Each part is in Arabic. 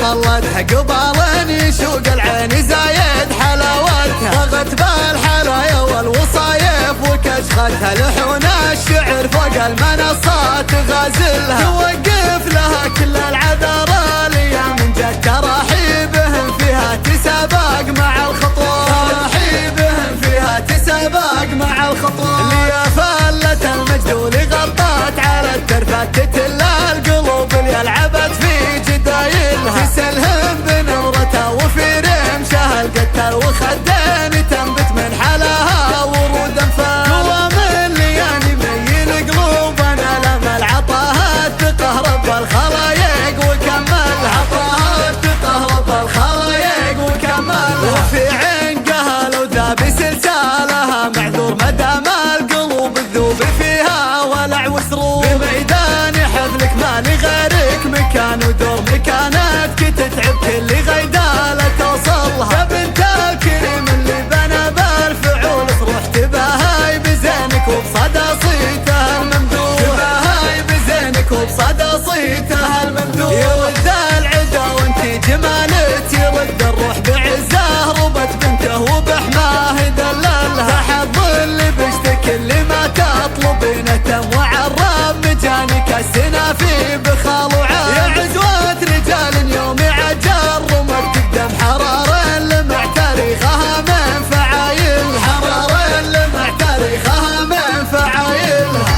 طلتها قبال يشوق العين زايد حلاوتها، ضغط بالحلايا والوصايف وكشختها لحون الشعر فوق المنصات غازلها، توقف لها كل العذر الايام من جد تراحيبهم فيها تسابق مع الخطوات، تراحيبهم فيها تسابق مع الخطوات، اللي يا فلة المجد واللي غطت على الترفات تتل القلوب اللي لعبت في جدايلها، تسلهم بنورتها وفي رمشها القتل وخدين تنبت من حلاها ورود انفال، قوى من لياني ميل قلوبنا لما العطاها تقهرب الخلايق وكملها، عطاها تقهرب الخلايق وكملها، وفي عنقها لو ذاب سلسالها معذور مدام القلوب الذوب فيها ولع وسرور، بميدان حفلك ما لغيرك مكان ودور مكانتك تتعب كل غيدالة توصلها، يا بنت الكريم اللي بنى بالفعول تروح تباهي بزينك وبصدى صيتها الممدوح، تباهي بزينك وبصدى صيتها الممدوح، يرد العدا وانت جمالك يرد الروح بعزه ربت بنته وبحماه يدللها، حظ اللي بشتك اللي ما تطلبينه تم وعرب مجانك السنافي بخال وعاب، يا عزوة رجال يوم عجر رمك تقدم حرارة لمع تاريخها من فعايل، حرارة لمع تاريخها من فعايلها.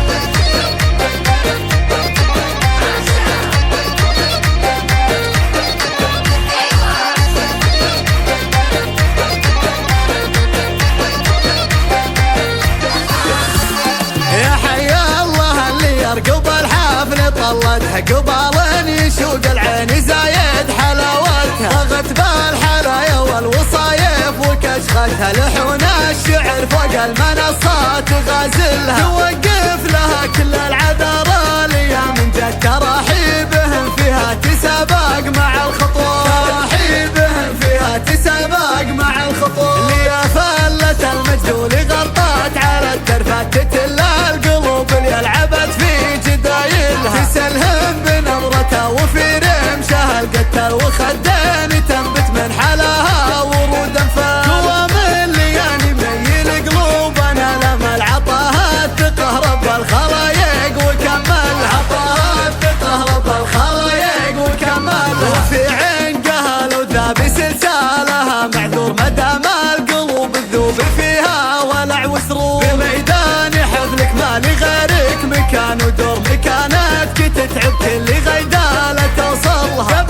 يا حي الله اللي يرقب الحفل طلتها قبال يشوق العين زايد حلاوتها، ضغط بالحلايا والوصايف وكشختها لحون الشعر فوق المنصات غازلها، توقف لها كل العذر الايام من جد تراحيبهم فيها تسابق مع الخطوات، تراحيبهم فيها تسابق مع الخطوات، اللي يا فلة المجد واللي غطت على الترفات تتل القلوب اللي لعبت في جدايلها، تسلهم بنظرتها وفي رمشها القتل وخدين تنبت من حلاها ورود انفال، قوى من لياني ميل قلوبنا لما العطاها تقهرب الخلايق وكملها، عطاها تقهرب الخلايق وكملها، وفي عنقها لو ذاب سلسالها معذور مدام القلوب الذوب فيها ولع وسرور، بميدان حفلك ما لغيرك مكان ودور مكانتك تتعب كل غيدالة توصلها.